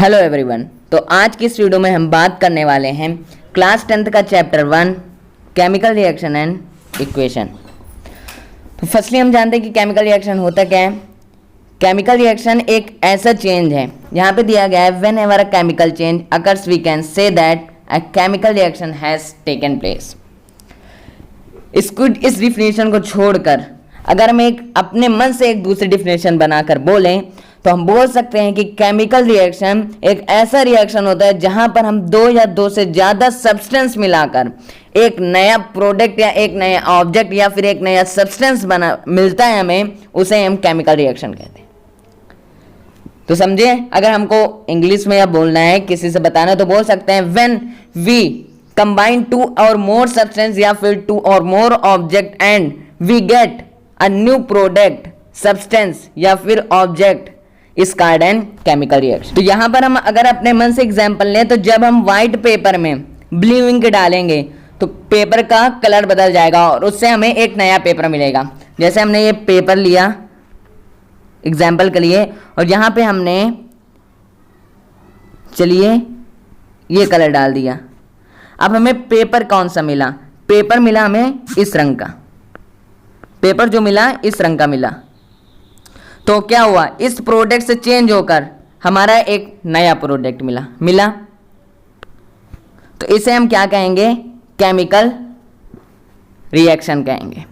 Hello everyone. तो आज की इस वीडियो में हम बात करने वाले हैं क्लास 10th का chapter 1 chemical reaction and equation. तो फर्स्टली हम जानते हैं कि केमिकल रिएक्शन होता क्या है। केमिकल रिएक्शन एक ऐसा चेंज है, यहाँ पे दिया गया है whenever a chemical change occurs we can say that a chemical reaction has taken place. इस डिफिनेशन को छोड़कर अगर हम एक अपने मन से एक दूसरी डिफिनेशन बनाकर बोलें तो हम बोल सकते हैं कि केमिकल रिएक्शन एक ऐसा रिएक्शन होता है जहां पर हम दो या दो से ज़्यादा सब्सटेंस मिलाकर एक नया प्रोडक्ट या एक नया ऑब्जेक्ट या फिर एक नया सब्सटेंस बना मिलता है हमें, उसे हम केमिकल रिएक्शन कहते हैं। तो समझे, अगर हमको इंग्लिश में या बोलना है, किसी से बताना है तो बोल सकते हैं when we combine to or more substance या फिर two or more object and we get a new product substance या फिर ऑब्जेक्ट इस कार्ड एंड केमिकल रिएक्शन। तो यहां पर हम अगर अपने मन से एग्जांपल लें तो जब हम व्हाइट पेपर में ब्लू इंक डालेंगे तो पेपर का कलर बदल जाएगा और उससे हमें एक नया पेपर मिलेगा। जैसे हमने ये पेपर लिया एग्जांपल के लिए और यहां पे हमने चलिए ये कलर डाल दिया। अब हमें पेपर कौन सा मिला? पेपर मिला हमें इस रंग का, पेपर जो मिला इस रंग का मिला। तो क्या हुआ, इस प्रोडक्ट से चेंज होकर हमारा एक नया प्रोडक्ट मिला। तो इसे हम क्या कहेंगे? केमिकल रिएक्शन कहेंगे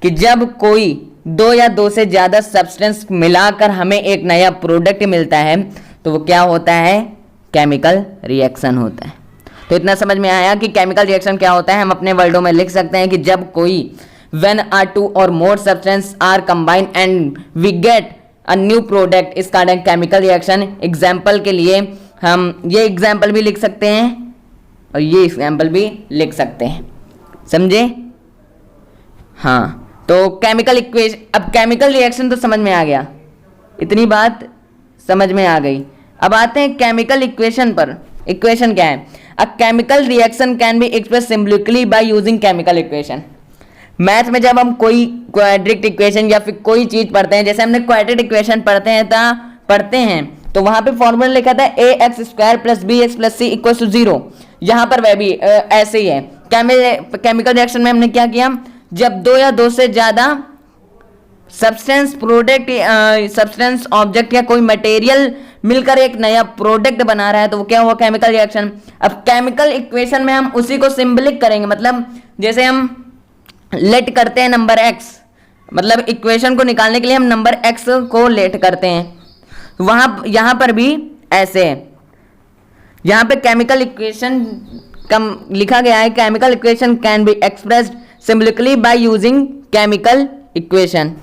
कि जब कोई दो या दो से ज़्यादा सब्सटेंस मिलाकर हमें एक नया प्रोडक्ट मिलता है तो वो क्या होता है? केमिकल रिएक्शन होता है। तो इतना समझ में आया कि केमिकल रिएक्शन क्या होता है। हम अपने वर्डों में लिख सकते हैं कि जब कोई when are two or more substances are combined and we get a new product is called a chemical reaction। Example के लिए हम ये एग्जाम्पल भी लिख सकते हैं और ये एग्जाम्पल भी लिख सकते हैं, समझे? हाँ, तो केमिकल इक्वेशन, अब केमिकल रिएक्शन तो समझ में आ गया, इतनी बात समझ में आ गई। अब आते हैं केमिकल इक्वेशन पर। इक्वेशन क्या है? A chemical reaction can be express symbolically by using chemical equation. Math में जब हम कोई क्वाड्रेटिक इक्वेशन या फिर कोई चीज पढ़ते हैं, जैसे हमने क्वाड्रेटिक इक्वेशन पढ़ते हैं तो वहां पे फॉर्मूला लिखा था ax² + bx + c = 0। यहाँ पर वह भी ऐसे ही है। केमिकल रिएक्शन में हमने क्या किया? जब दो या दो से ज्यादा सब्सटेंस प्रोडक्ट सब्सटेंस ऑब्जेक्ट या कोई मटेरियल मिलकर एक नया प्रोडक्ट बना रहा है तो वो क्या हुआ? Chemical reaction. अब केमिकल इक्वेशन में हम उसी को सिंबलिक करेंगे, मतलब जैसे हम लेट करते हैं नंबर x, मतलब इक्वेशन को निकालने के लिए हम नंबर x को लेट करते हैं। यहां पर भी ऐसे है। यहां पे केमिकल इक्वेशन कम लिखा गया है, chemical equation can be expressed symbolically by using chemical equation.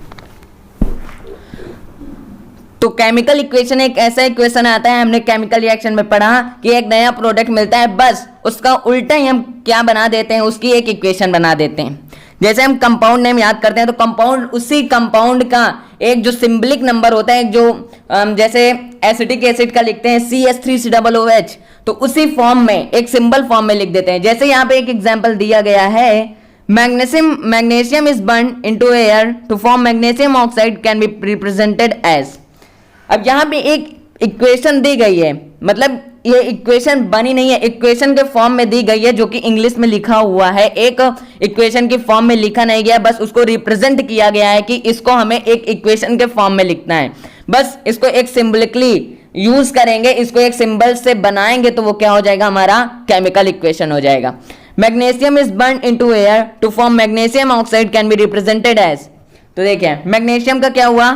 तो केमिकल इक्वेशन एक ऐसा इक्वेशन आता है, हमने केमिकल रिएक्शन में पढ़ा कि एक नया प्रोडक्ट मिलता है, बस उसका उल्टा ही हम क्या बना देते हैं? उसकी एक इक्वेशन बना देते हैं। जैसे हम कंपाउंड नेम याद करते हैं तो कंपाउंड, उसी कंपाउंड का एक जो सिंबलिक नंबर होता है, जो जैसे एसिटिक एसिड का लिखते हैं CH3COOH, तो उसी फॉर्म में एक सिंबल फॉर्म में लिख देते हैं। जैसे यहाँ पे एक एग्जांपल दिया गया है, magnesium is burned into air to form magnesium oxide can be represented as. अब यहाँ पे एक इक्वेशन दी गई है, मतलब ये इक्वेशन बनी नहीं है, इक्वेशन के फॉर्म में दी गई है, जो कि इंग्लिश में लिखा हुआ है। एक इक्वेशन के फॉर्म में लिखा नहीं गया, बस उसको रिप्रेजेंट किया गया है कि इसको हमें एक इक्वेशन के फॉर्म में लिखना है। बस इसको एक सिंबलिकली यूज करेंगे, इसको एक सिंबल से बनाएंगे तो वो क्या हो जाएगा? हमारा केमिकल इक्वेशन हो जाएगा। Magnesium is burned into air to form magnesium oxide can be represented as. तो देखिए मैग्नीशियम का क्या हुआ?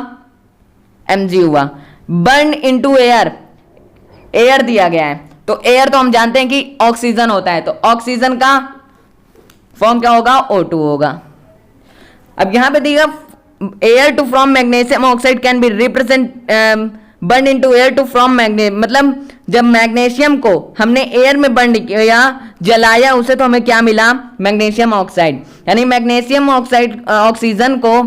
Mg हुआ। बर्न इनटू एयर, एयर दिया गया है तो एयर तो हम जानते हैं कि ऑक्सीजन होता है, तो ऑक्सीजन का फॉर्म क्या होगा? O2 होगा। अब यहां पे दिया air to from magnesium oxide can be represent burn into air to from magnesium, मतलब जब मैग्नीशियम को हमने एयर में बर्न किया, जलाया उसे, तो हमें क्या मिला? Magnesium oxide. यानी मैग्नीशियम ऑक्साइड ऑक्सीजन को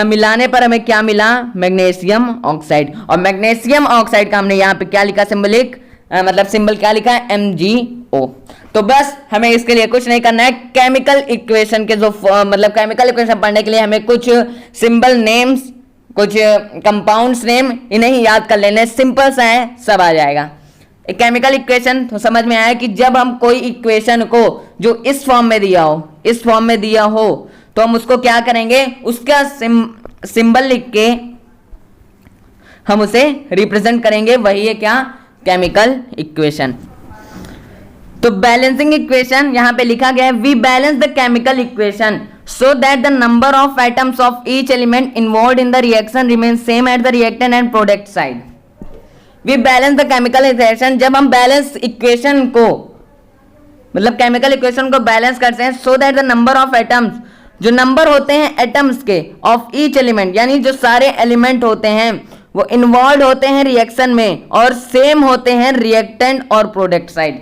मिलाने पर हमें क्या मिला? Magnesium oxide. और मैग्नीशियम ऑक्साइड का हमने यहाँ पे क्या लिखा? सिंबलिक, मतलब सिंबल क्या लिखा है? MgO। तो बस हमें इसके लिए कुछ नहीं करना है। केमिकल इक्वेशन के जो मतलब केमिकल इक्वेशन पढ़ने के लिए हमें कुछ सिंबल नेम्स, कुछ कंपाउंड्स नेम, इन्हें ही याद कर लेने, सिंपल सा है, सब आ जाएगा। केमिकल इक्वेशन तो समझ में आया कि जब हम कोई इक्वेशन को जो इस फॉर्म में दिया हो तो हम उसको क्या करेंगे, उसका सिंबल लिख के हम उसे रिप्रेजेंट करेंगे, वही है क्या, केमिकल इक्वेशन। तो बैलेंसिंग इक्वेशन यहां पे लिखा गया है, we balance the chemical equation so that the number of atoms of each element involved in the reaction remain same at the reactant and product side. We balance the chemical equation, जब हम balance equation को मतलब chemical equation को balance करते हैं, सो that the number of atoms, जो number होते हैं एटम्स के ऑफ ईच एलिमेंट, यानी जो सारे एलिमेंट होते हैं वो इन्वॉल्व होते हैं रिएक्शन में और सेम होते हैं रिएक्टेंट और प्रोडक्ट साइड।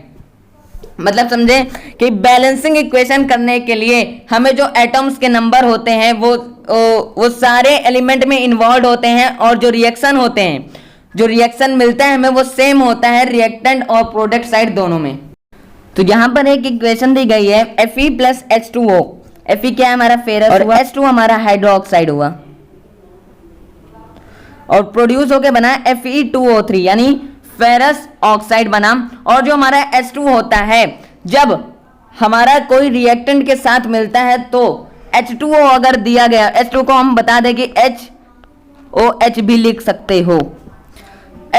मतलब समझे कि बैलेंसिंग इक्वेशन करने के लिए हमें जो एटम्स के नंबर होते हैं वो सारे एलिमेंट में इन्वॉल्व होते हैं और जो रिएक्शन होते हैं, जो रिएक्शन मिलता है हमें वो सेम होता है रिएक्टेंट और प्रोडक्ट साइड दोनों में। तो यहां पर एक इक्वेशन दी गई है Fe प्लस H2O। Fe क्या है हमारा फेरस और H2 हमारा हाइड्रोक्साइड हुआ और प्रोड्यूस होके बना Fe2O3 यानी फेरस ऑक्साइड बना। और जो हमारा H2 होता है, जब हमारा कोई रिएक्टेंट के साथ मिलता है तो H2O अगर दिया गया, H2 को हम बता दें कि HOH भी लिख सकते हो।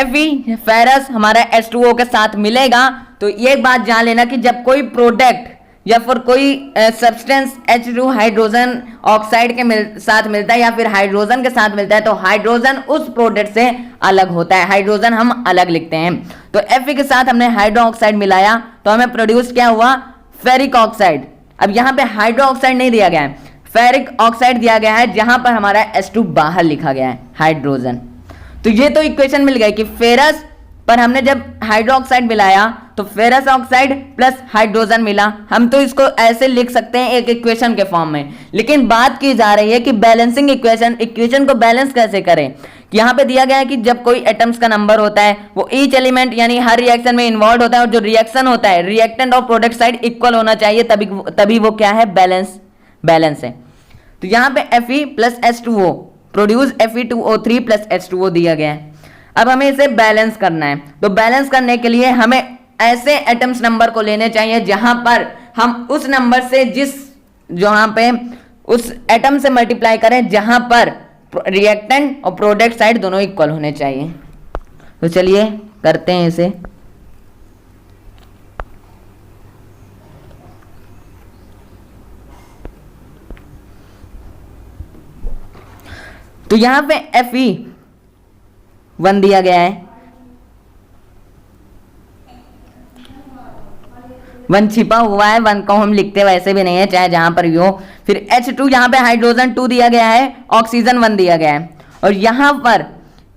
Fe फेरस हमारा H2O के साथ मिलेगा तो ये बात जान लेना कि जब कोई प्रोडक्ट या फिर कोई सब्सटेंस H2 हाइड्रोजन ऑक्साइड के साथ मिलता है या फिर हाइड्रोजन के साथ मिलता है तो हाइड्रोजन उस प्रोडक्ट से अलग होता है, हाइड्रोजन हम अलग लिखते हैं। तो Fe के साथ हमने हाइड्रो ऑक्साइड मिलाया तो हमें प्रोड्यूस क्या हुआ, फेरिक ऑक्साइड। अब यहाँ पे हाइड्रो ऑक्साइड नहीं दिया गया है, फेरिक ऑक्साइड दिया गया है, जहां पर हमारा H2 बाहर लिखा गया है हाइड्रोजन। तो ये तो इक्वेशन मिल गई कि फेरस पर हमने जब हाइड्रोक्साइड मिलाया तो फेरस ऑक्साइड प्लस हाइड्रोजन मिला। हम तो इसको ऐसे लिख सकते हैं एक इक्वेशन के फॉर्म में, लेकिन बात की जा रही है कि बैलेंसिंग इक्वेशन को बैलेंस कैसे करें। यहाँ पे दिया गया है कि जब कोई एटम्स का नंबर होता है वो ईच एलिमेंट यानी हर रिएक्शन में इन्वॉल्व होता है और जो रिएक्शन होता है रिएक्टेंट और प्रोडक्ट साइड इक्वल होना चाहिए, तभी वो क्या है, बैलेंस है। तो यहाँ पे Fe plus H2O produce Fe2O3 plus H2O दिया गया है। अब हमें इसे बैलेंस करना है, तो बैलेंस करने के लिए हमें ऐसे एटम्स नंबर को लेने चाहिए जहां पर हम उस नंबर से जहां पे उस एटम से मल्टीप्लाई करें जहां पर रिएक्टेंट और प्रोडक्ट साइड दोनों इक्वल होने चाहिए। तो चलिए करते हैं इसे। तो यहां पे Fe1 दिया गया है, 1 छिपा हुआ है, 1 को हम लिखते वैसे भी नहीं है चाहे जहां पर भी हो। फिर H2 यहां पे हाइड्रोजन 2 दिया गया है, ऑक्सीजन 1 दिया गया है और यहां पर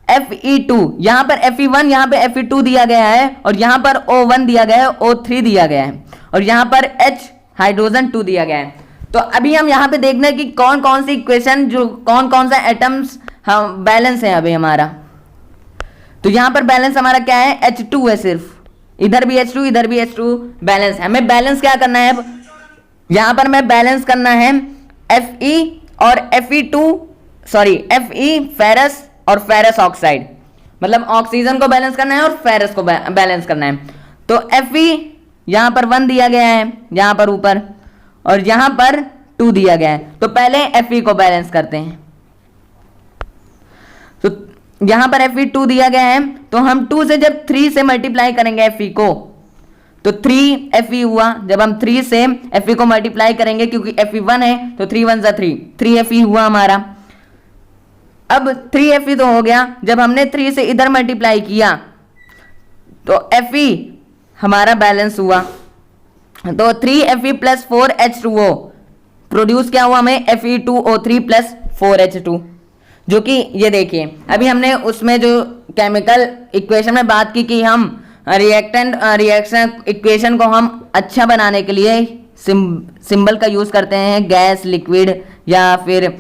Fe2, यहां पर Fe1, यहां पे Fe2 दिया गया है और यहां पर O1 दिया गया है, O3 दिया गया है और यहां पर H हाइड्रोजन 2 दिया गया है। तो अभी हम यहाँ पे देखना है कि कौन कौन सी इक्वेशन, जो कौन कौन सा एटम्स हम बैलेंस है अभी हमारा। तो यहाँ पर बैलेंस हमारा क्या है, H2 है, सिर्फ इधर भी H2 इधर भी H2 बैलेंस है। हमें बैलेंस क्या करना है, अब यहाँ पर मैं बैलेंस करना है Fe और Fe फेरस और फेरस ऑक्साइड, मतलब ऑक्सीजन को बैलेंस करना है और फेरस को बैलेंस करना है। तो Fe यहाँ पर 1 दिया गया है यहाँ पर ऊपर और यहां पर 2 दिया गया है। तो पहले Fe को बैलेंस करते हैं। तो यहां पर Fe2 दिया गया है तो हम 2 से जब 3 से मल्टीप्लाई करेंगे Fe को तो 3 Fe हुआ। जब हम 3 से Fe को मल्टीप्लाई करेंगे क्योंकि Fe1 है तो 3 1 जा 3 Fe हुआ हमारा। अब 3 Fe तो हो गया, जब हमने 3 से इधर मल्टीप्लाई किया तो Fe हमारा बैलेंस हुआ। तो 3 Fe प्लस 4 H2O प्रोड्यूस क्या हुआ हमें, Fe2O3 प्लस 4 H2, जो कि ये देखिए अभी हमने उसमें जो केमिकल इक्वेशन में बात की कि हम रिएक्शन इक्वेशन को हम अच्छा बनाने के लिए सिंबल का यूज करते हैं, गैस, लिक्विड या फिर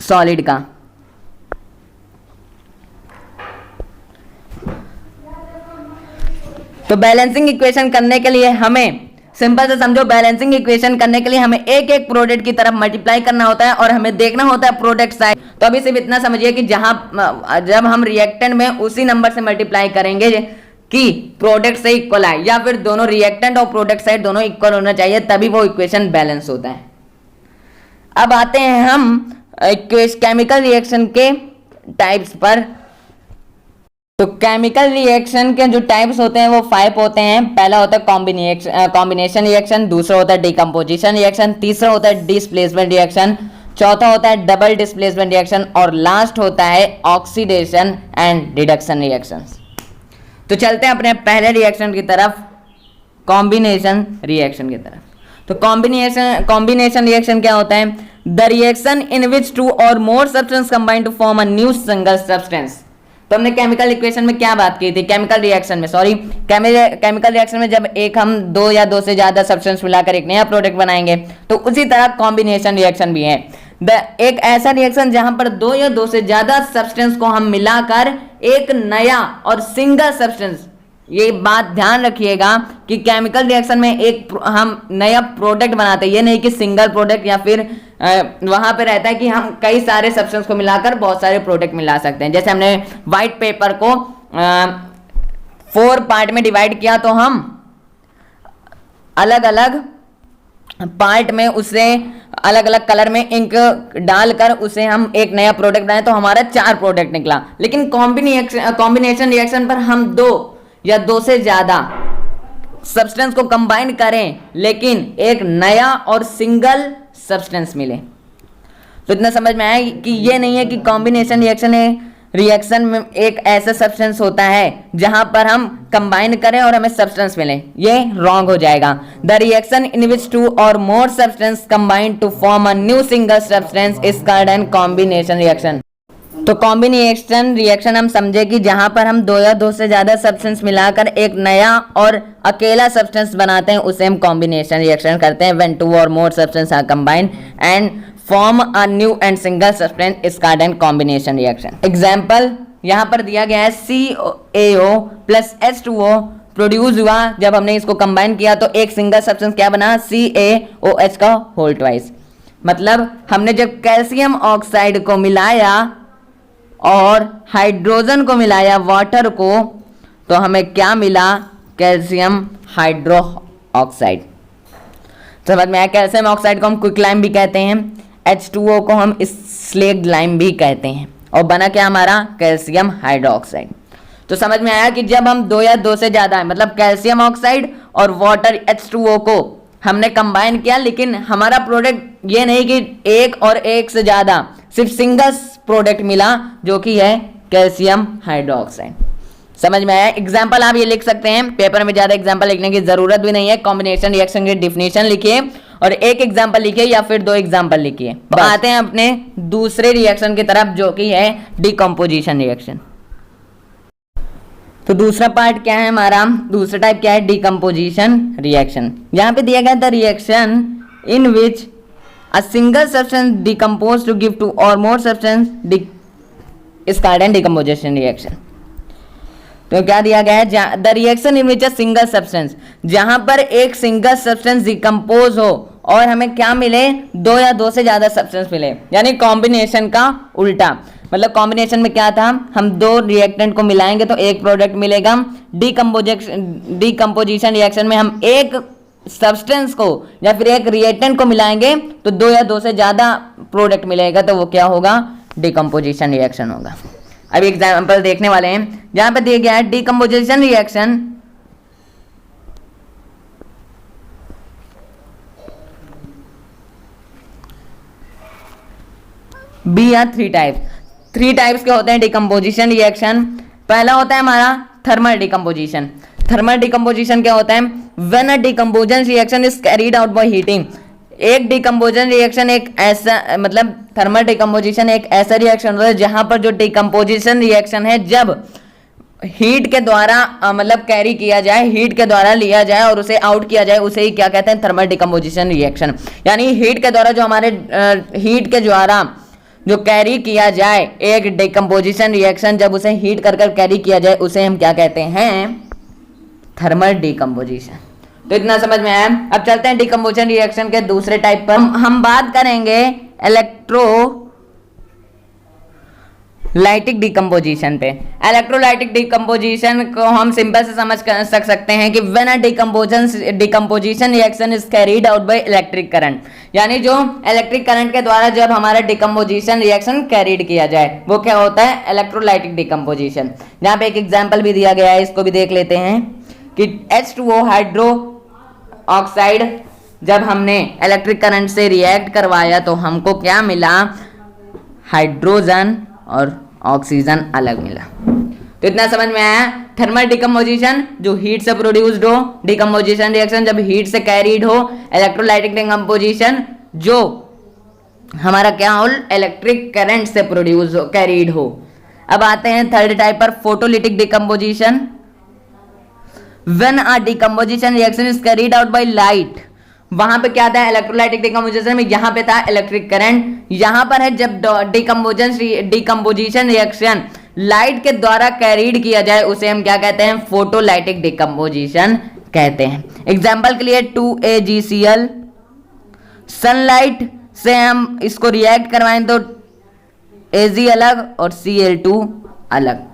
सॉलिड का। तो बैलेंसिंग इक्वेशन करने के लिए हमें सिंपल से समझो, बैलेंसिंग इक्वेशन करने के लिए हमें एक एक प्रोडक्ट की तरफ मल्टीप्लाई करना होता है और हमें देखना होता है प्रोडक्ट साइड। तो अभी सिर्फ इतना समझिए कि जब हम रिएक्टेंट में उसी नंबर से मल्टीप्लाई करेंगे कि प्रोडक्ट से इक्वल आए, या फिर दोनों रिएक्टेंट और प्रोडक्ट साइड दोनों इक्वल होना चाहिए, तभी वो इक्वेशन बैलेंस होता है। अब आते हैं हम केमिकल रिएक्शन के टाइप्स पर। तो केमिकल रिएक्शन के जो टाइप्स होते हैं वो 5 होते हैं। पहला होता है कॉम्बिनेशन रिएक्शन, दूसरा होता है डिकम्पोजिशन रिएक्शन, तीसरा होता है डिस्प्लेसमेंट रिएक्शन, चौथा होता है डबल डिस्प्लेसमेंट रिएक्शन, और लास्ट होता है ऑक्सीडेशन एंड रिडक्शन रिएक्शन। तो चलते हैं अपने पहले रिएक्शन की तरफ, कॉम्बिनेशन रिएक्शन की तरफ। तो कॉम्बिनेशन रिएक्शन क्या होता है? The reaction in which 2 or more substance combine to form a new single substance. तो हमने केमिकल इक्वेशन में क्या बात की थी, केमिकल रिएक्शन में जब हम 2 या 2 से ज्यादा सब्सटेंस मिलाकर एक नया प्रोडक्ट बनाएंगे, तो उसी तरह कॉम्बिनेशन रिएक्शन भी है। एक ऐसा रिएक्शन जहां पर 2 या 2 से ज्यादा सब्सटेंस को हम मिलाकर एक नया और सिंगल सब्सटेंस, ये बात ध्यान रखिएगा कि केमिकल रिएक्शन में हम नया प्रोडक्ट बनाते हैं, ये नहीं कि सिंगल प्रोडक्ट, या फिर वहां पे रहता है कि हम कई सारे सब्सटेंस को मिलाकर बहुत सारे प्रोडक्ट मिला सकते हैं। जैसे हमने व्हाइट पेपर को 4 पार्ट में डिवाइड किया, तो हम अलग अलग पार्ट में उसे अलग अलग कलर में इंक डालकर उसे हम एक नया प्रोडक्ट बनाए, तो हमारा 4 प्रोडक्ट निकला। लेकिन कॉम्बिनेशन रिएक्शन पर हम 2 या 2 से ज्यादा सब्सटेंस को कंबाइन करें, लेकिन एक नया और सिंगल सब्सटेंस मिले। तो इतना समझ में आया कि ये नहीं है कि कॉम्बिनेशन रिएक्शन में एक ऐसा सब्सटेंस होता है जहां पर हम कंबाइन करें और हमें सब्सटेंस मिले, ये रॉन्ग हो जाएगा। The reaction in which 2 or more substance combine to form a new single substance is called an combination reaction. तो कॉम्बिनेशन रिएक्शन हम समझे कि जहां पर हम 2 या 2 से ज्यादा सब्सटेंस मिलाकर एक नया और अकेला सब्सटेंस बनाते हैं, उसे हम कॉम्बिनेशन रिएक्शन करते हैं। When 2 or more substance are combined and form a new and single substance is called an combination reaction. Example यहां पर दिया गया है, CaO प्लस H2O प्रोड्यूस हुआ। जब हमने इसको कंबाइन किया तो एक सिंगल सब्सटेंस क्या बना, CaOH का होल ट्वाइस। मतलब हमने जब कैल्शियम ऑक्साइड को मिलाया और हाइड्रोजन को मिलाया, वाटर को, तो हमें क्या मिला, कैल्शियम हाइड्रो ऑक्साइड। समझ में आया? कैल्शियम ऑक्साइड को हम क्विकलाइम भी कहते हैं, H2O को हम स्लेक्ड लाइम भी कहते हैं, और बना क्या हमारा, कैल्शियम हाइड्रोक्साइड। तो समझ में आया कि जब हम 2 या 2 से ज्यादा मतलब कैल्शियम ऑक्साइड और वाटर H2O को हमने कंबाइन किया, लेकिन हमारा प्रोडक्ट ये नहीं कि एक और एक से ज्यादा, सिर्फ सिंगल प्रोडक्ट मिला जो कि है कैल्शियम हाइड्रोक्साइड। समझ में आया? एग्जाम्पल आप ये लिख सकते हैं, पेपर में ज्यादा एग्जाम्पल लिखने की जरूरत भी नहीं है। कॉम्बिनेशन रिएक्शन की डिफिनेशन लिखिए और एक एग्जाम्पल लिखिए या फिर 2 एग्जाम्पल लिखिए। आते हैं अपने दूसरे रिएक्शन की तरफ जो कि है डिकम्पोजिशन रिएक्शन। तो दूसरा पार्ट क्या है हमारा, दूसरा टाइप क्या है, डिकम्पोजिशन रिएक्शन। यहाँ पे दिया गया the reaction in which a single substance decompose to give 2 or more substance is called an decomposition reaction। तो क्या दिया गया है, the reaction in which a single substance, जहां पर एक सिंगल सब्सटेंस डिकम्पोज हो और हमें क्या मिले, 2 या 2 से ज्यादा सब्सटेंस मिले, यानी कॉम्बिनेशन का उल्टा। मतलब कॉम्बिनेशन में क्या था, हम 2 रिएक्टेंट को मिलाएंगे तो एक प्रोडक्ट मिलेगा। डिकम्पोजिशन रिएक्शन में हम एक सब्सटेंस को या फिर एक रिएक्टेंट को मिलाएंगे तो 2 या 2 से ज्यादा प्रोडक्ट मिलेगा, तो वो क्या होगा, डिकम्पोजिशन रिएक्शन होगा। अब एग्जांपल देखने वाले हैं, जहां पे दिया गया है डिकम्पोजिशन रिएक्शन बी आर 3 टाइप्स के होते हैं डिकम्पोजिशन रिएक्शन। पहला होता है हमारा थर्मल डिकम्पोजिशन। थर्मल डिकम्पोजिशन क्या होता है, when a decomposition reaction is carried out by heating. एक डिकम्पोजिशन रिएक्शन एक ऐसा, मतलब थर्मल डिकम्पोजिशन एक ऐसा रिएक्शन होता है जहां पर जो डिकम्पोजिशन रिएक्शन है जब हीट के द्वारा मतलब कैरी किया जाए, हीट के द्वारा लिया जाए और उसे आउट किया जाए, उसे ही क्या कहते हैं, थर्मल डिकम्पोजिशन रिएक्शन। यानी हीट के द्वारा जो हमारे हीट के द्वारा जो कैरी किया जाए एक डिकम्पोजिशन रिएक्शन, जब उसे हीट कर कैरी किया जाए उसे हम क्या कहते हैं, थर्मल डिकम्पोजिशन। तो इतना समझ में आया। अब चलते हैं डिकम्पोजिशन रिएक्शन के दूसरे टाइप पर। हम बात करेंगे लाइटिक डिकम्पोजिशन पे। इलेक्ट्रोलाइटिक डिकम्पोजिशन को हम सिंपल से समझ सकते हैं कि when a decomposition reaction is carried out by electric current, यानी जो इलेक्ट्रिक करंट के द्वारा जब हमारा डिकम्पोजिशन रिएक्शन कैरीड किया जाए वो क्या होता है, इलेक्ट्रोलाइटिक डिकम्पोजिशन। यहाँ पे एक एग्जाम्पल भी दिया गया है, इसको भी देख लेते हैं कि H2O हाइड्रो ऑक्साइड जब हमने इलेक्ट्रिक करंट से रिएक्ट करवाया तो हमको क्या मिला, हाइड्रोजन और ऑक्सीजन अलग मिला। तो इतना समझ में आया। थर्मल डिकम्पोजिशन जो हीट से प्रोड्यूस्ड हो, डिकम्पोजिशन रिएक्शन जब हीट से कैरीड हो, इलेक्ट्रोलाइटिक डिकम्पोजिशन जो हमारा क्या हो, इलेक्ट्रिक करंट से प्रोड्यूस हो, कैरीड हो। अब आते हैं थर्ड टाइप पर, photolytic decomposition. When a decomposition reaction is carried out by light, वहां पे क्या था, इलेक्ट्रोलाइटिक डिकम्पोजिशन में यहाँ पे था इलेक्ट्रिक करंट, यहाँ पर है जब डिकम्पोजिशन रिएक्शन लाइट के द्वारा कैरीड किया जाए उसे हम क्या कहते हैं, फोटोलाइटिक डिकम्पोजिशन कहते हैं। एग्जाम्पल के लिए 2AgCl, सनलाइट से हम इसको रिएक्ट करवाएं तो Ag अलग और Cl2 अलग।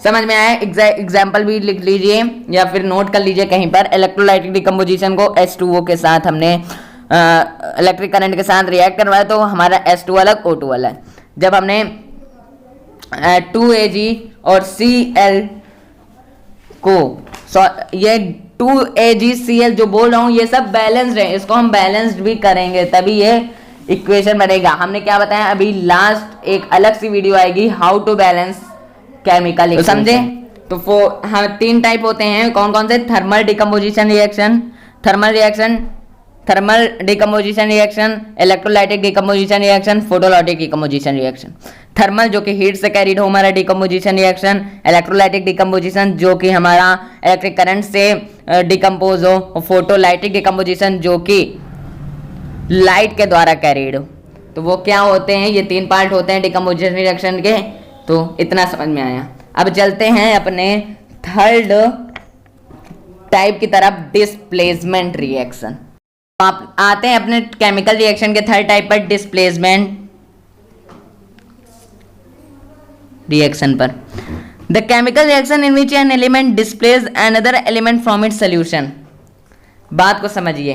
समझ में आया। एग्जाम्पल भी लिख लीजिए या फिर नोट कर लीजिए कहीं पर। इलेक्ट्रोलाइटिक डिकम्पोजिशन को H2O के साथ हमने इलेक्ट्रिक करंट के साथ रिएक्ट करवाया तो हमारा H2 अलग O2 अलग। जब हमने 2Ag और Cl को ये 2AgCl जो बोल रहा हूँ ये सब बैलेंस्ड है, इसको हम बैलेंस्ड भी करेंगे तभी ये इक्वेशन बनेगा। हमने क्या बताया अभी, लास्ट एक अलग सी वीडियो आएगी हाउ टू बैलेंस केमिकल, तो समझे। तो हाँ 3 टाइप होते हैं, कौन कौन से, thermal decomposition reaction, thermal decomposition reaction, electrolytic decomposition reaction, photolytic decomposition reaction. Thermal जो कि हीट से कैरीड हो हमारा डिकम्पोजिशन रिएक्शन, इलेक्ट्रोलाइटिक डिकम्पोजिशन जो कि हमारा इलेक्ट्रिक करंट से डिकम्पोज हो, और फोटोलाइटिक डिकम्पोजिशन जो कि लाइट के द्वारा कैरीड हो। तो वो क्या होते हैं, ये 3 पार्ट होते हैं डिकम्पोजिशन रिएक्शन के। तो इतना समझ में आया। अब चलते हैं अपने थर्ड टाइप की तरफ, डिस्प्लेसमेंट रिएक्शन। आप आते हैं अपने केमिकल रिएक्शन के थर्ड टाइप पर, डिस्प्लेसमेंट रिएक्शन पर। The chemical reaction in which an element displace another element from its solution. बात को समझिए।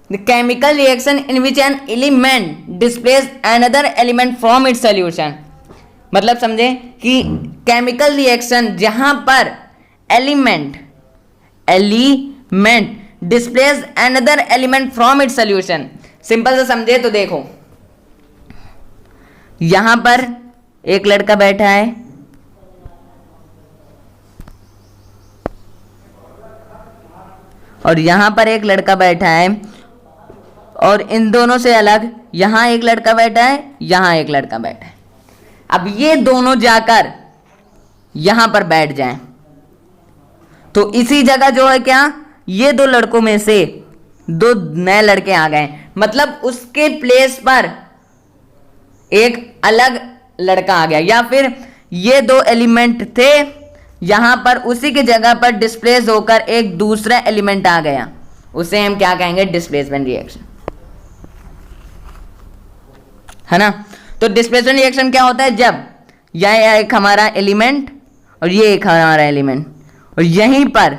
The chemical reaction in which an element displace another element from its solution, मतलब समझे कि chemical reaction जहां पर element displace another element from its solution. Simple से समझे तो देखो, यहां पर एक लड़का बैठा है और यहां पर एक लड़का बैठा है, और इन दोनों से अलग यहां एक लड़का बैठा है, यहां एक लड़का बैठा है। अब ये दोनों जाकर यहां पर बैठ जाएं तो इसी जगह जो है क्या, ये 2 लड़कों में से 2 नए लड़के आ गए, मतलब उसके प्लेस पर एक अलग लड़का आ गया, या फिर ये 2 एलिमेंट थे यहां पर उसी की जगह पर डिस्प्लेस होकर एक दूसरा एलिमेंट आ गया, उसे हम क्या कहेंगे, डिस्प्लेसमेंट रिएक्शन, है ना। तो डिस्प्लेसमेंट रिएक्शन क्या होता है, जब यह एक हमारा एलिमेंट और ये एक हमारा एलिमेंट और यहीं पर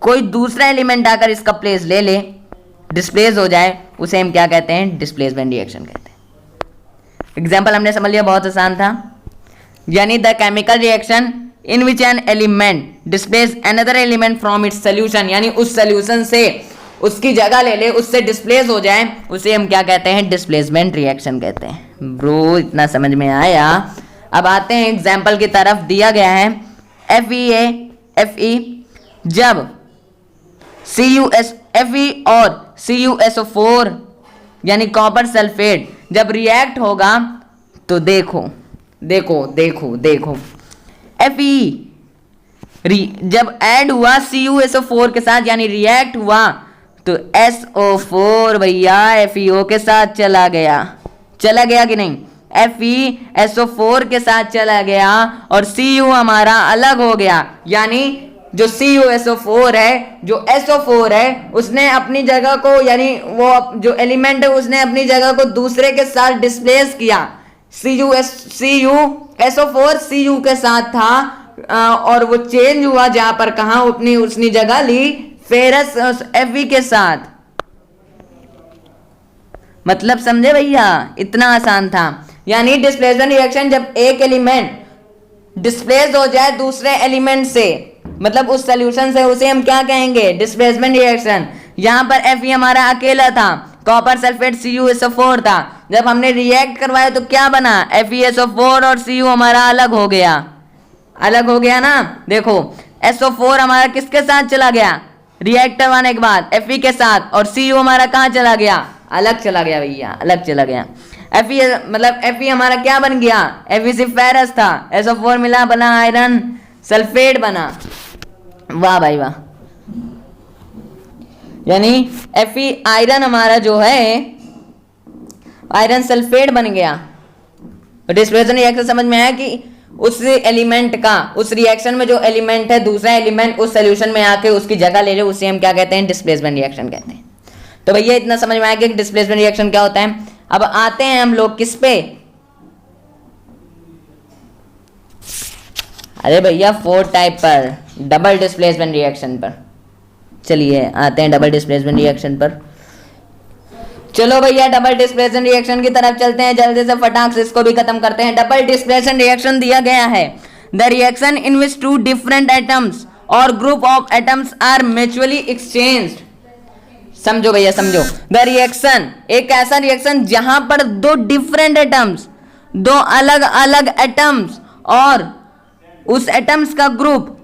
कोई दूसरा एलिमेंट आकर इसका प्लेस ले ले, डिस्प्लेस हो जाए, उसे हम क्या कहते हैं, डिस्प्लेसमेंट रिएक्शन कहते हैं। एग्जाम्पल हमने समझ लिया, बहुत आसान था। यानी the chemical reaction in which an element displace another element from its solution, यानी उस सोल्यूशन से उसकी जगह ले ले, उससे डिस्प्लेस हो जाए, उसे हम क्या कहते हैं, डिस्प्लेसमेंट रिएक्शन कहते हैं। ब्रो इतना समझ में आया। अब आते हैं एग्जाम्पल की तरफ, दिया गया है Fe जब Fe और CuSO4 यानी कॉपर सल्फेट जब रिएक्ट होगा तो देखो देखो देखो देखो Fe जब ऐड हुआ CuSO4 के साथ, यानी रिएक्ट हुआ, तो SO4 भैया FeO के साथ चला गया कि नहीं, FeSO4 के साथ चला गया और Cu हमारा अलग हो गया। यानी जो CuSO4 है, जो SO4 है, उसने अपनी जगह को, यानी वो जो एलिमेंट है उसने अपनी जगह को दूसरे के साथ डिस्प्लेस किया, CuSO4 Cu के साथ था और वो चेंज हुआ जहां पर कहा अपनी उसने जगह ली फेरस Fe के साथ। मतलब समझे भैया, इतना आसान था। यानी डिस्प्लेसमेंट रिएक्शन जब एक एलिमेंट डिस्प्लेस हो जाए दूसरे एलिमेंट से, मतलब उस सॉल्यूशन से, उसे हम क्या कहेंगे? Displacement reaction. यहां पर Fe हमारा अकेला था, कॉपर सल्फेट CuSO4 था। जब हमने रिएक्ट करवाया तो क्या बना? FeSO4 और Cu हमारा अलग हो गया। अलग हो गया ना। देखो SO4 हमारा किसके साथ चला गया रिएक्ट करवाने के बाद? Fe के साथ। और Cu हमारा कहाँ चला गया? अलग चला गया भैया, अलग चला गया। Fe मतलब Fe हमारा क्या बन गया? FeC फेरस था, SO4 मिला बना आयरन सल्फेट बना। वाह भाई वाह। यानी Fe आयरन हमारा जो है आयरन सल्फेट बन गया। डिस्प्लेसमेंट रिएक्शन समझ में आया कि उस एलिमेंट का, उस रिएक्शन में जो एलिमेंट है दूसरा एलिमेंट उस सॉल्यूशन में आके उसकी जगह ले ले, उसे हम क्या कहते हैं? डिस्प्लेसमेंट रिएक्शन कहते हैं। तो भैया इतना समझ में आया कि डिस्प्लेसमेंट रिएक्शन क्या होता है। अब आते हैं हम लोग किस पे? अरे भैया 4 टाइप पर, डबल डिस्प्लेसमेंट रिएक्शन पर। चलिए आते हैं डबल डिस्प्लेसमेंट रिएक्शन पर। चलो भैया डबल डिस्प्लेसमेंट रिएक्शन की तरफ चलते हैं, जल्दी से फटाक से इसको भी खत्म करते हैं। डबल डिस्प्लेसमेंट रिएक्शन दिया गया है, the reaction in which 2 different atoms or group of atoms are mutually exchanged. समझो भैया समझो, द रिएक्शन एक ऐसा रिएक्शन जहां पर 2 डिफरेंट एटम्स, 2 अलग अलग एटम्स और उस एटम्स का ग्रुप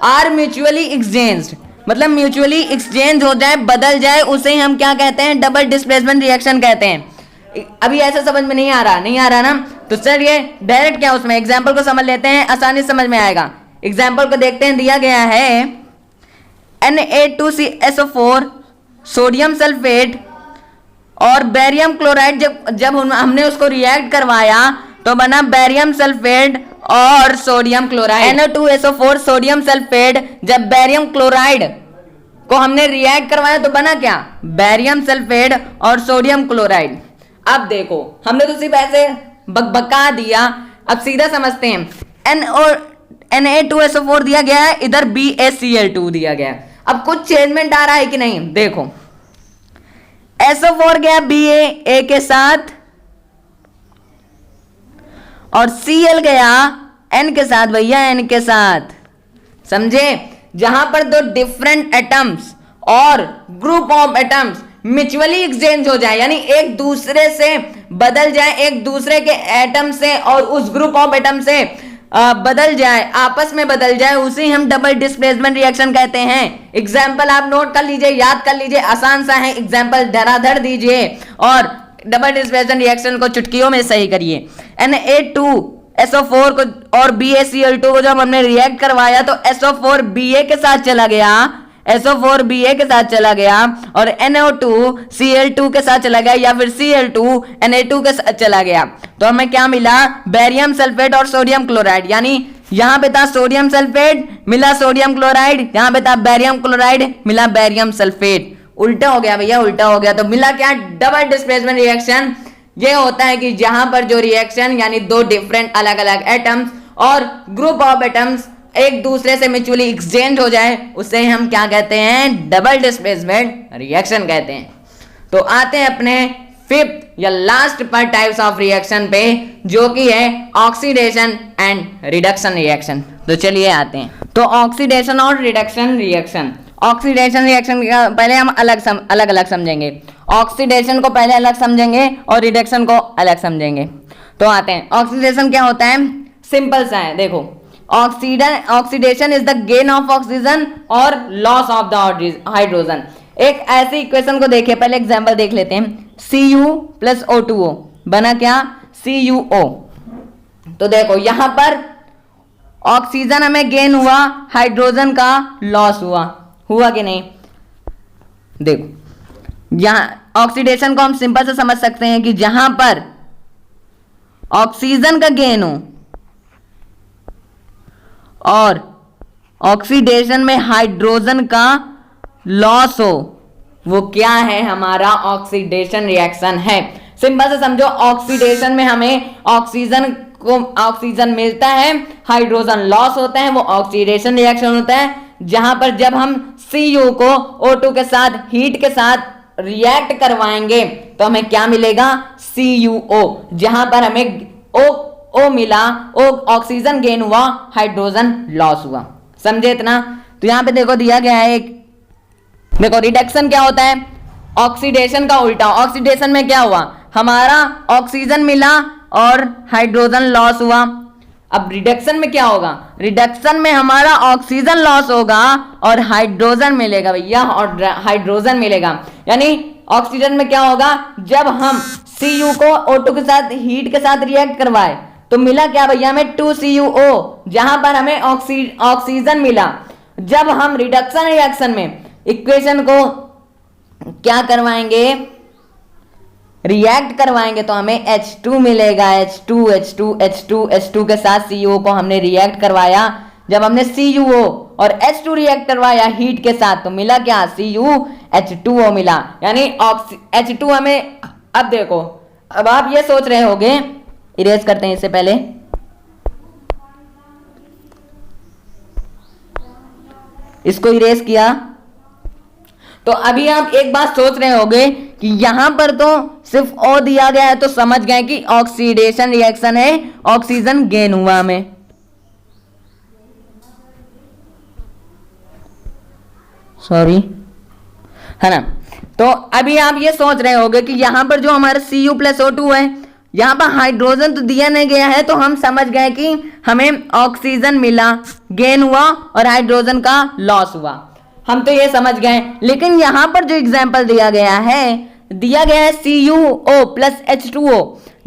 आर म्यूचुअली एक्सचेंज्ड, मतलब म्यूचुअली एक्सचेंज हो जाए, बदल जाए, उसे हम क्या कहते हैं? डबल डिस्प्लेसमेंट रिएक्शन कहते हैं। अभी ऐसा समझ में नहीं आ रहा ना, तो चलिए डायरेक्ट क्या उसमें एग्जांपल को समझ लेते हैं, आसानी से समझ में आएगा। एग्जांपल को देखते हैं, दिया गया है Na2CSO4 सोडियम सल्फेट और बेरियम क्लोराइड। जब हमने उसको रिएक्ट करवाया तो बना बेरियम सल्फेट और sodium chloride. Na2SO4 sodium sulphate, जब बेरियम क्लोराइड को हमने रिएक्ट करवाया तो बना क्या? बेरियम सल्फेट और सोडियम क्लोराइड। अब देखो हमने तो सिर्फ ऐसे बकबका दिया, अब सीधा समझते हैं। Na2SO4 दिया गया है, इधर BaCl2 दिया गया है। अब कुछ चेंजमेंट आ रहा है कि नहीं? देखो SO4 गया Ba के साथ और Cl गया N के साथ भैया, N के साथ। समझे? जहां पर 2 different atoms or group of atoms mutually exchange हो जाए, यानी एक दूसरे से बदल जाए, एक दूसरे के एटम से और उस ग्रुप ऑफ एटम से बदल जाए, आपस में बदल जाए, उसे हम डबल डिस्प्लेसमेंट रिएक्शन कहते हैं। एग्जाम्पल आप नोट कर लीजिए, याद कर लीजिए, आसान सा है एग्जाम्पल, धराधर दीजिए और डबल डिस्प्लेसमेंट रिएक्शन को चुटकियों में सही करिए। Na2SO4 को और BaCl2 को जब हमने रिएक्ट करवाया तो SO4 Ba के साथ चला गया, SO4 Ba के साथ चला गया और NO2 Cl2 के साथ चला गया, या फिर Cl2 Na2 के साथ चला गया। तो हमें क्या मिला? बेरियम सल्फेट और सोडियम क्लोराइड। यानी यहां पे था सोडियम सल्फेट, मिला सोडियम क्लोराइड, यहां पे था बेरियम क्लोराइड, मिला बेरियम सल्फेट। उल्टा हो गया भैया, उल्टा हो गया। तो मिला क्या? Double displacement reaction. ये होता है कि जहां पर जो रिएक्शन यानी 2 डिफरेंट अलग अलग atoms or group of atoms एक दूसरे से म्यूचुअली एक्सचेंज हो जाए, उसे हम क्या कहते हैं? डबल डिस्प्लेसमेंट रिएक्शन कहते हैं। तो आते हैं अपने 5th या लास्ट पर टाइप्स ऑफ रिएक्शन पे, जो कि है ऑक्सीडेशन एंड रिडक्शन रिएक्शन। तो चलिए आते हैं। तो ऑक्सीडेशन और रिडक्शन रिएक्शन। ऑक्सीडेशन रिएक्शन का पहले हम अलग अलग समझेंगे। ऑक्सीडेशन को पहले अलग समझेंगे और रिडक्शन को अलग समझेंगे। तो आते हैं, ऑक्सीडेशन क्या होता है? सिंपल सा है, देखो oxidation is the gain of oxygen और लॉस ऑफ द हाइड्रोजन। एक ऐसी इक्वेशन को देखिए, पहले एग्जांपल देख लेते हैं। Cu प्लस O2O बना क्या? CuO। तो देखो यहां पर ऑक्सीजन हमें गेन हुआ, हाइड्रोजन का लॉस हुआ कि नहीं? देखो यहां ऑक्सीडेशन को हम सिंपल से समझ सकते हैं कि जहां पर ऑक्सीजन का गेन हो और ऑक्सीडेशन में हाइड्रोजन का लॉस हो, वो क्या है? हमारा ऑक्सीडेशन रिएक्शन है। सिंपल से समझो, ऑक्सीडेशन में हमें ऑक्सीजन मिलता है, हाइड्रोजन लॉस होता है, वो ऑक्सीडेशन रिएक्शन होता है, जहां पर जब हम Cu को O2 के साथ हीट के साथ रिएक्ट करवाएंगे तो हमें क्या मिलेगा, CuO, जहां पर हमें O मिला, ऑक्सीजन गेन हुआ, हाइड्रोजन लॉस हुआ। समझे इतना? तो यहां पे देखो दिया गया है एक, देखो रिडक्शन क्या होता है, ऑक्सीडेशन का उल्टा। ऑक्सीडेशन में क्या हुआ, हमारा ऑक्सीजन मिला और हाइड्रोजन लॉस हुआ। अब रिडक्शन में क्या होगा, रिडक्शन में हमारा ऑक्सीजन लॉस होगा और हाइड्रोजन मिलेगा भैया, और हाइड्रोजन मिलेगा। यानी ऑक्सीजन में क्या होगा, जब हम Cu को O2 के साथ हीट के साथ रिएक्ट करवाए तो मिला क्या भैया हमें 2CuO, जहां पर हमें ऑक्सीजन मिला। जब हम रिडक्शन रिएक्शन में इक्वेशन को क्या करवाएंगे, रिएक्ट करवाएंगे तो हमें H2 मिलेगा, H2 के साथ CO को हमने रिएक्ट करवाया। जब हमने CuO और H2 रिएक्ट करवाया हीट के साथ तो मिला क्या, CuH2O मिला। यानी H2 हमें, अब देखो, अब आप ये सोच रहे होंगे, इरेज करते हैं इससे पहले, इसको इरेज किया तो अभी आप एक बात सोच रहे होंगे कि यहां पर तो सिर्फ O दिया गया है तो समझ गए कि ऑक्सीडेशन रिएक्शन है, ऑक्सीजन गेन हुआ हमें। सॉरी, है ना? तो अभी आप ये सोच रहे होंगे कि यहां पर जो हमारा Cu प्लस O2 है, यहां पर हाइड्रोजन तो दिया नहीं गया है, तो हम समझ गए कि हमें ऑक्सीजन मिला, गेन हुआ और हाइड्रोजन का लॉस हुआ, हम तो ये समझ गए। लेकिन यहां पर जो एग्जाम्पल दिया गया है CuO प्लस H2O,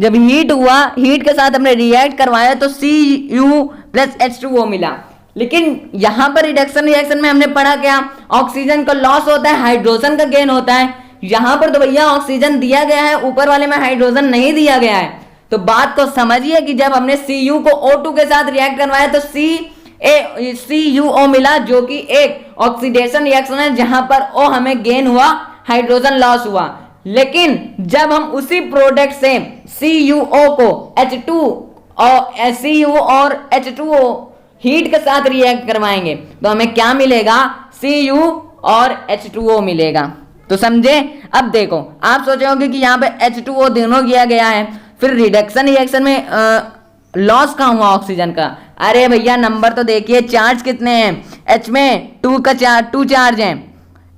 जब हीट हुआ, हीट के साथ हमने रिएक्ट करवाया तो Cu प्लस H2O मिला। लेकिन यहां पर रिडक्शन रिएक्शन में हमने पढ़ा क्या, ऑक्सीजन का लॉस होता है, हाइड्रोजन का गेन होता है। यहां पर तो भैया ऑक्सीजन दिया गया है, ऊपर वाले में हाइड्रोजन नहीं दिया गया है। तो बात को समझिए कि जब हमने Cu को O2 के साथ रिएक्ट करवाया तो CuO मिला, जो कि एक ऑक्सीडेशन रिएक्शन है, जहां पर O हमें गेन हुआ, हाइड्रोजन लॉस हुआ। लेकिन जब हम उसी प्रोडक्ट से CuO को Cu और H2O हीट के साथ रिएक्ट करवाएंगे तो हमें क्या मिलेगा, Cu और H2O मिलेगा। तो समझे? अब देखो, आप सोचे होंगे कि यहाँ पे H2O दोनों किया गया है, फिर रिडक्शन रिएक्शन में लॉस कहाँ हुआ ऑक्सीजन का? अरे भैया नंबर तो देखिए, चार्ज कितने हैं, H में 2 चार्ज है,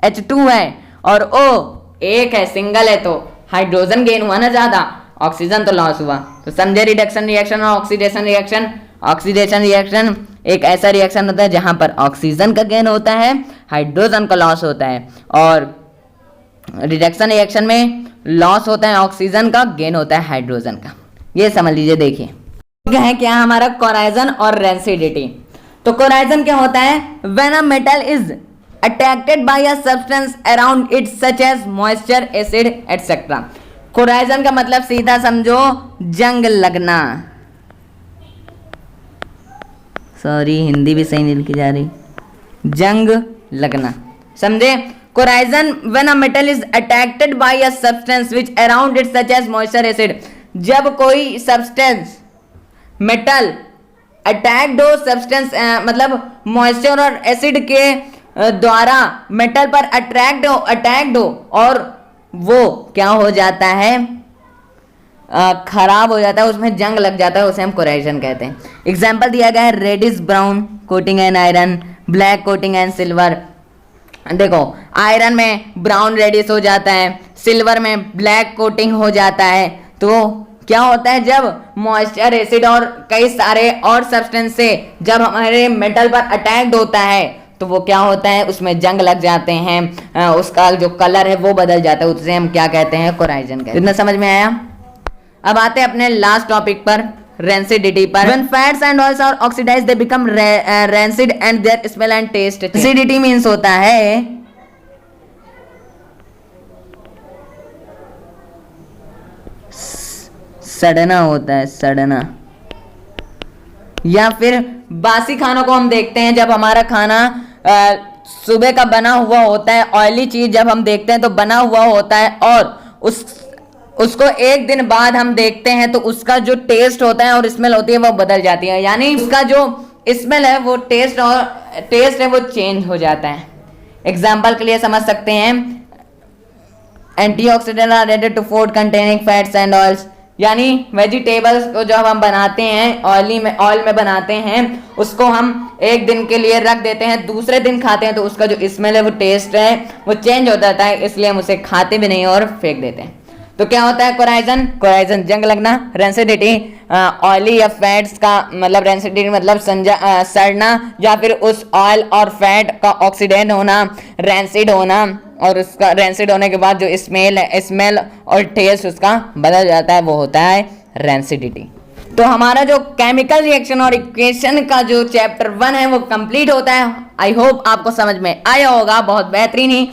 H2 है और O 1 है, सिंगल है, तो हाइड्रोजन गेन हुआ ना ज्यादा, ऑक्सीजन तो लॉस हुआ। तो समझे रिडक्शन रिएक्शन और ऑक्सीडेशन रिएक्शन। ऑक्सीडेशन रिएक्शन एक ऐसा रिएक्शन होता है जहां पर ऑक्सीजन का गेन होता है, हाइड्रोजन का लॉस होता है, और रिडक्शन रिएक्शन में लॉस होता है ऑक्सीजन का, गेन होता है हाइड्रोजन का। ये समझ लीजिए। देखिए है क्या हमारा कोराइजन और रेंसिडिटी। तो कोराइजन क्या होता है, when a metal is attracted by a substance around it such as moisture, acid etcetera. Corrosion का मतलब सीधा समझो जंग लगना। सॉरी, हिंदी भी सही नहीं लिखी जा रही, जंग लगना। समझे? Corrosion when a metal is attracted by a substance which around it such as moisture, acid. जब कोई सब्सटेंस मेटल अटैक्ड हो, सब्सटेंस मतलब मॉइस्चर और एसिड के द्वारा मेटल पर अटैक्ड हो और वो क्या हो जाता है, खराब हो जाता है, उसमें जंग लग जाता है, उसे हम कोराइजन कहते हैं। एग्जाम्पल दिया गया है reddish brown coating and iron, black coating and silver. देखो आयरन में ब्राउन रेडिश हो जाता है, सिल्वर में ब्लैक कोटिंग हो जाता है। तो क्या होता है, जब मॉइस्चर, एसिड और कई सारे और सब्सटेंस से जब हमारे मेटल पर अटैक्ड होता है तो वो क्या होता है, उसमें जंग लग जाते हैं, उसका जो कलर है वो बदल जाता है, उसे हम क्या कहते हैं, कोराइजन कहते हैं। इतना समझ में आया? अब आते हैं अपने लास्ट टॉपिक पर, रेंसिडिटी पर। When fats and oils are oxidized, they become rancid and their smell and taste change. Acidity means होता है सड़ना, होता है सड़ना, या फिर बासी खानों को हम देखते हैं, जब हमारा खाना सुबह का बना हुआ होता है, ऑयली चीज जब हम देखते हैं तो बना हुआ होता है और उसको एक दिन बाद हम देखते हैं तो उसका जो टेस्ट होता है और स्मेल होती है वो बदल जाती है, यानी उसका जो स्मेल है वो टेस्ट है वो चेंज हो जाता है। एग्जाम्पल के लिए समझ सकते हैं, antioxidant are added to food containing fats and oils, यानी वेजिटेबल्स को जब हम बनाते हैं ऑयल में बनाते हैं, उसको हम एक दिन के लिए रख देते हैं, दूसरे दिन खाते हैं तो उसका जो स्मेल है वो टेस्ट है वो चेंज हो जाता है, इसलिए हम उसे खाते भी नहीं और फेंक देते हैं। तो क्या होता है कोराइजन जंग लगना, रेंसिडिटी ऑयली या फैट्स का मतलब रेंसिडिटी मतलब सड़ना या फिर उस ऑयल और फैट का ऑक्सीडेंट होना, रेंसिड होना, और उसका रेंसिड होने के बाद जो स्मेल और टेस्ट उसका बदल जाता है वो होता है रेंसिडिटी। तो हमारा जो केमिकल रिएक्शन और इक्वेशन का जो चैप्टर 1 है वो कंप्लीट होता है। आई होप आपको समझ में आया होगा, बहुत बेहतरीन ही।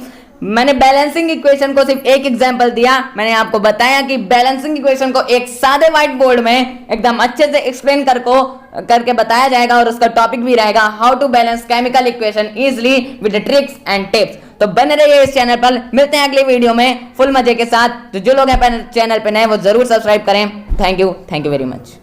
मैंने बैलेंसिंग इक्वेशन को सिर्फ एक एग्जांपल दिया, मैंने आपको बताया कि बैलेंसिंग इक्वेशन को एक सादे व्हाइट बोर्ड में एकदम अच्छे से एक्सप्लेन करके बताया जाएगा और उसका टॉपिक भी रहेगा how to balance chemical equation easily with tricks and tips. तो बने रहिए इस चैनल पर, मिलते हैं अगले वीडियो में फुल मजे के साथ। तो जो लोग हैं चैनल पर नए वो जरूर सब्सक्राइब करें। Thank you very much.